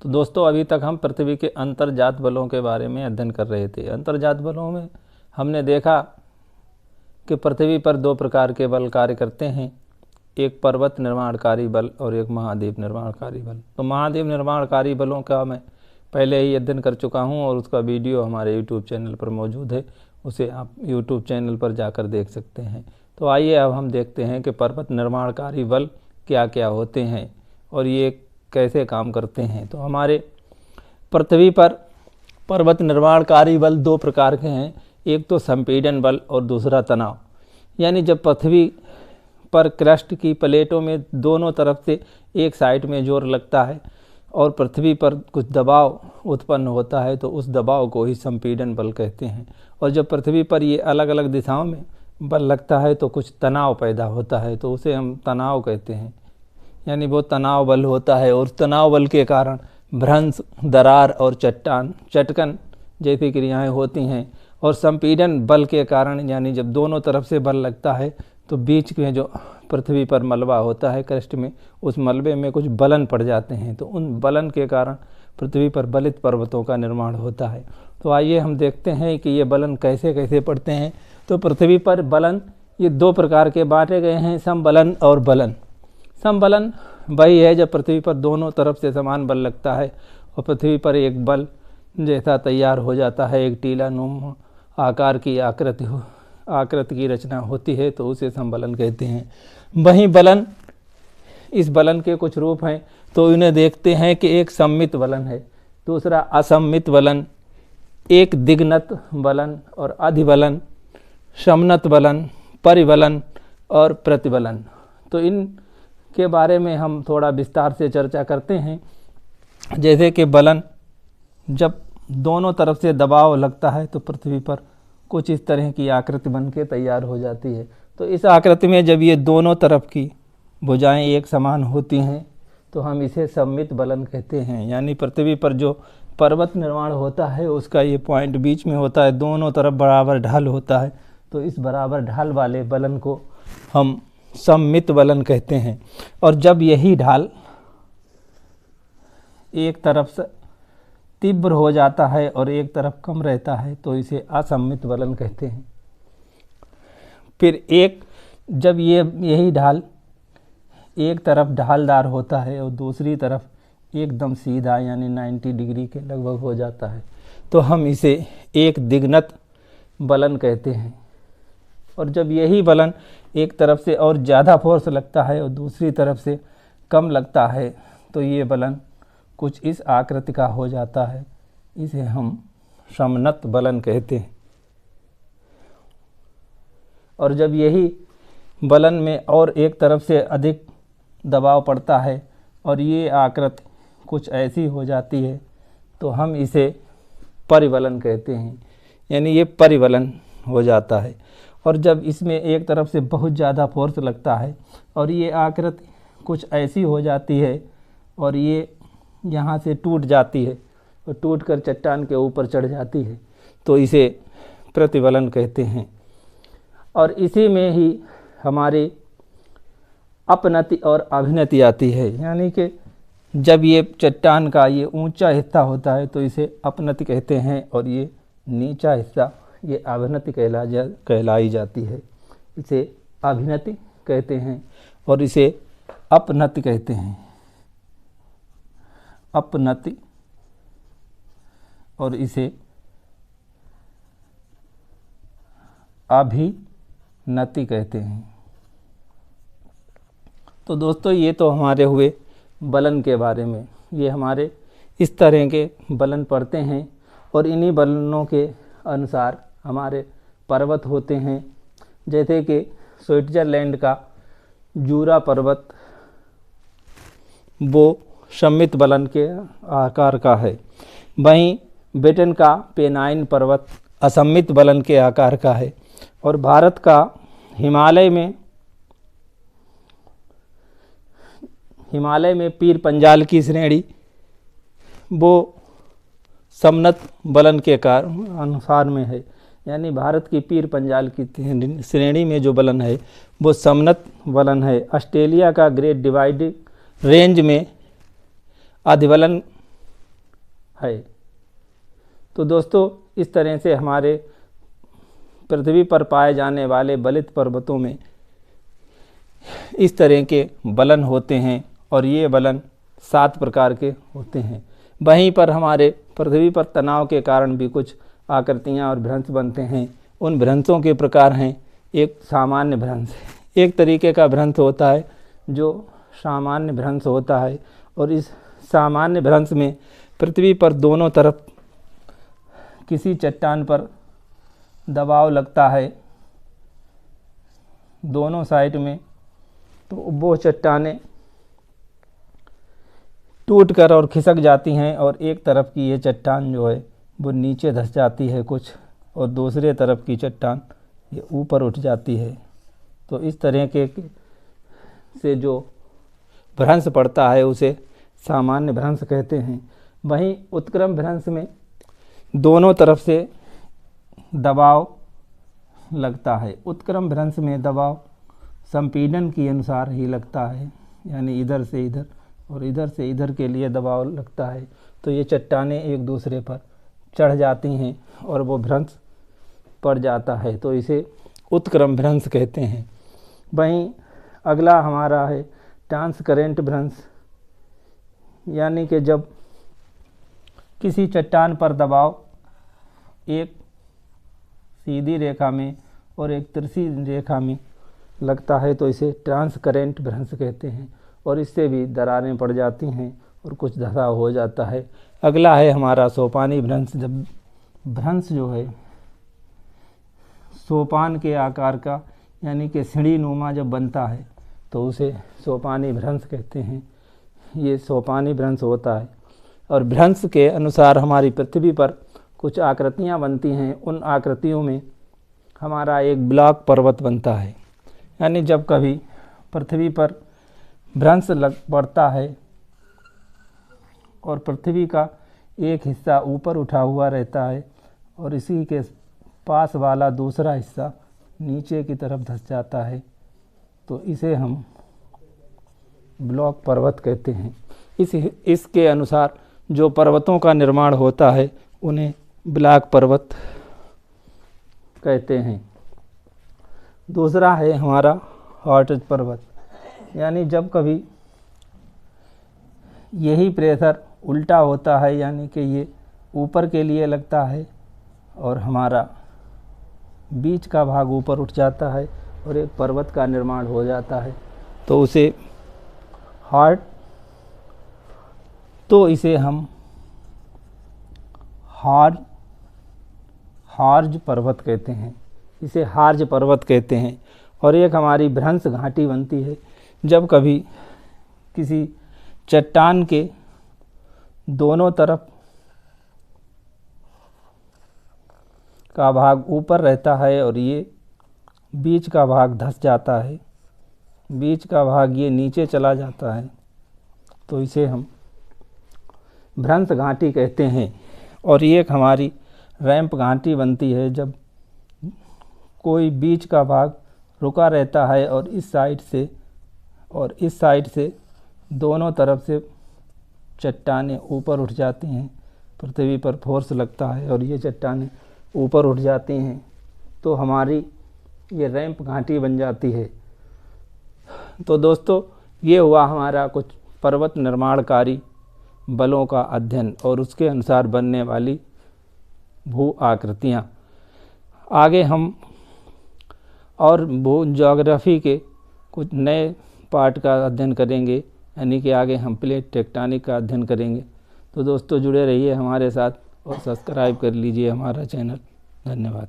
तो दोस्तों अभी तक हम पृथ्वी के अंतर्जात बलों के बारे में अध्ययन कर रहे थे। अंतर्जात बलों में हमने देखा कि पृथ्वी पर दो प्रकार के बल कार्य करते हैं, एक पर्वत निर्माणकारी बल और एक महाद्वीप निर्माणकारी बल। तो महाद्वीप निर्माणकारी बलों का मैं पहले ही अध्ययन कर चुका हूं और उसका वीडियो हमारे यूट्यूब चैनल पर मौजूद है, उसे आप यूट्यूब चैनल पर जाकर देख सकते हैं। तो आइए अब हम देखते हैं कि पर्वत निर्माणकारी बल क्या क्या होते हैं और ये कैसे काम करते हैं। तो हमारे पृथ्वी पर पर्वत निर्माणकारी बल दो प्रकार के हैं, एक तो संपीड़न बल और दूसरा तनाव। यानी जब पृथ्वी पर क्रस्ट की प्लेटों में दोनों तरफ से एक साइड में जोर लगता है और पृथ्वी पर कुछ दबाव उत्पन्न होता है तो उस दबाव को ही संपीड़न बल कहते हैं। और जब पृथ्वी पर ये अलग अलग दिशाओं में बल लगता है तो कुछ तनाव पैदा होता है तो उसे हम तनाव कहते हैं। यानी वो तनाव बल होता है और तनाव बल के कारण भ्रंश, दरार और चटकन जैसी क्रियाएं होती हैं। और संपीड़न बल के कारण यानी जब दोनों तरफ से बल लगता है तो बीच में जो पृथ्वी पर मलबा होता है क्रस्ट में, उस मलबे में कुछ बलन पड़ जाते हैं तो उन बलन के कारण पृथ्वी पर बलित पर्वतों का निर्माण होता है। तो आइए हम देखते हैं कि ये बलन कैसे कैसे पड़ते हैं। तो पृथ्वी पर बलन ये दो प्रकार के बांटे गए हैं, समबलन और बलन। समबलन वही है जब पृथ्वी पर दोनों तरफ से समान बल लगता है और पृथ्वी पर एक बल जैसा तैयार हो जाता है, एक टीला नुमा आकार की आकृति की रचना होती है तो उसे समबलन कहते हैं। वहीं बलन, इस बलन के कुछ रूप हैं तो इन्हें देखते हैं कि एक सममित बलन है, दूसरा असममित बलन, एक दिग्नत बलन और अधिबलन, समनत बलन, परिबलन और प्रतिबलन। तो इन के बारे में हम थोड़ा विस्तार से चर्चा करते हैं। जैसे कि बलन जब दोनों तरफ से दबाव लगता है तो पृथ्वी पर कुछ इस तरह की आकृति बन के तैयार हो जाती है। तो इस आकृति में जब ये दोनों तरफ की भुजाएं एक समान होती हैं तो हम इसे सममित बलन कहते हैं। यानी पृथ्वी पर जो पर्वत निर्माण होता है उसका ये पॉइंट बीच में होता है, दोनों तरफ बराबर ढाल होता है तो इस बराबर ढाल वाले बलन को हम सममित बलन कहते हैं। और जब यही ढाल एक तरफ से तीव्र हो जाता है और एक तरफ कम रहता है तो इसे असममित बलन कहते हैं। फिर जब यही ढाल एक तरफ ढालदार होता है और दूसरी तरफ एकदम सीधा यानी 90 डिग्री के लगभग हो जाता है तो हम इसे एक दिग्नत बलन कहते हैं। और जब यही बलन एक तरफ से और ज़्यादा फोर्स लगता है और दूसरी तरफ से कम लगता है तो ये बलन कुछ इस आकृति का हो जाता है, इसे हम समनत बलन कहते हैं। और जब यही बलन में और एक तरफ से अधिक दबाव पड़ता है और ये आकृति कुछ ऐसी हो जाती है तो हम इसे परिबलन कहते हैं। यानी ये परिबलन हो जाता है। और जब इसमें एक तरफ से बहुत ज़्यादा फोर्स लगता है और ये आकृति कुछ ऐसी हो जाती है और ये यहाँ से टूट जाती है और टूटकर चट्टान के ऊपर चढ़ जाती है तो इसे प्रतिबलन कहते हैं। और इसी में ही हमारी अपनति और अभिनति आती है। यानी कि जब ये चट्टान का ये ऊंचा हिस्सा होता है तो इसे अपनति कहते हैं और ये नीचा हिस्सा ये अभिनति कहलाई जाती है। इसे अभिनति कहते हैं और इसे अपनति कहते हैं। अपनति और इसे अभिनति कहते हैं। तो दोस्तों ये तो हमारे हुए बलन के बारे में। ये हमारे इस तरह के बलन पड़ते हैं और इन्हीं बलनों के अनुसार हमारे पर्वत होते हैं। जैसे कि स्विट्जरलैंड का जूरा पर्वत वो सममित बलन के आकार का है। वहीं ब्रिटेन का पेनाइन पर्वत असममित बलन के आकार का है। और भारत का हिमालय में पीर पंजाल की श्रेणी वो समनत बलन के अनुसार में है। यानी भारत की पीर पंजाल की श्रेणी में जो बलन है वो समनत बलन है। ऑस्ट्रेलिया का ग्रेट डिवाइड रेंज में अधिबलन है। तो दोस्तों, इस तरह से हमारे पृथ्वी पर पाए जाने वाले बलित पर्वतों में इस तरह के बलन होते हैं और ये बलन 7 प्रकार के होते हैं। वहीं पर हमारे पृथ्वी पर तनाव के कारण भी कुछ आकृतियाँ और भ्रंश बनते हैं। उन भ्रंशों के प्रकार हैं, एक सामान्य भ्रंश, एक तरीके का भ्रंश होता है जो सामान्य भ्रंश होता है, और इस सामान्य भ्रंश में पृथ्वी पर दोनों तरफ किसी चट्टान पर दबाव लगता है, दोनों साइड में, तो वो चट्टानें टूटकर और खिसक जाती हैं और एक तरफ की ये चट्टान जो है वो नीचे धंस जाती है कुछ, और दूसरे तरफ की चट्टान ये ऊपर उठ जाती है। तो इस तरह के से जो भ्रंश पड़ता है उसे सामान्य भ्रंश कहते हैं। वहीं उत्क्रम भ्रंश में दोनों तरफ से दबाव लगता है। उत्क्रम भ्रंश में दबाव संपीड़न के अनुसार ही लगता है, यानी इधर से इधर और इधर से इधर के लिए दबाव लगता है, तो ये चट्टानें एक दूसरे पर चढ़ जाती हैं और वो भ्रंश पड़ जाता है, तो इसे उत्क्रम भ्रंश कहते हैं। वहीं अगला हमारा है ट्रांसकरेंट भ्रंश, यानी कि जब किसी चट्टान पर दबाव एक सीधी रेखा में और एक तिरछी रेखा में लगता है तो इसे ट्रांसकरेंट भ्रंश कहते हैं, और इससे भी दरारें पड़ जाती हैं और कुछ धसाव हो जाता है। अगला है हमारा सोपानी भ्रंश। जब भ्रंश जो है सोपान के आकार का, यानी कि सीढ़ी नुमा जब बनता है तो उसे सोपानी भ्रंश कहते हैं। ये सोपानी भ्रंश होता है, और भ्रंश के अनुसार हमारी पृथ्वी पर कुछ आकृतियाँ बनती हैं। उन आकृतियों में हमारा एक ब्लॉक पर्वत बनता है, यानी जब कभी पृथ्वी पर भ्रंश पड़ता है और पृथ्वी का एक हिस्सा ऊपर उठा हुआ रहता है और इसी के पास वाला दूसरा हिस्सा नीचे की तरफ धंस जाता है, तो इसे हम ब्लॉक पर्वत कहते हैं। इसके अनुसार जो पर्वतों का निर्माण होता है उन्हें ब्लॉक पर्वत कहते हैं। दूसरा है हमारा हॉट पर्वत, यानी जब कभी यही प्रेशर उल्टा होता है, यानी कि ये ऊपर के लिए लगता है और हमारा बीच का भाग ऊपर उठ जाता है और एक पर्वत का निर्माण हो जाता है, तो उसे हॉट, तो इसे हम हार्ज पर्वत कहते हैं, इसे हार्ज पर्वत कहते हैं। और एक हमारी भ्रंश घाटी बनती है, जब कभी किसी चट्टान के दोनों तरफ का भाग ऊपर रहता है और ये बीच का भाग धंस जाता है, बीच का भाग ये नीचे चला जाता है, तो इसे हम भ्रंश घाटी कहते हैं। और ये एक हमारी रैंप घाटी बनती है, जब कोई बीच का भाग रुका रहता है और इस साइड से दोनों तरफ से चट्टानें ऊपर उठ जाती हैं, पृथ्वी पर फोर्स लगता है और ये चट्टानें ऊपर उठ जाती हैं, तो हमारी ये रैंप घाटी बन जाती है। तो दोस्तों, ये हुआ हमारा कुछ पर्वत निर्माणकारी बलों का अध्ययन और उसके अनुसार बनने वाली भू आकृतियाँ। आगे हम और भू ज्योग्राफी के कुछ नए पार्ट का अध्ययन करेंगे, यानी कि आगे हम प्लेट टेक्टोनिक का अध्ययन करेंगे। तो दोस्तों, जुड़े रहिए हमारे साथ और सब्सक्राइब कर लीजिए हमारा चैनल। धन्यवाद।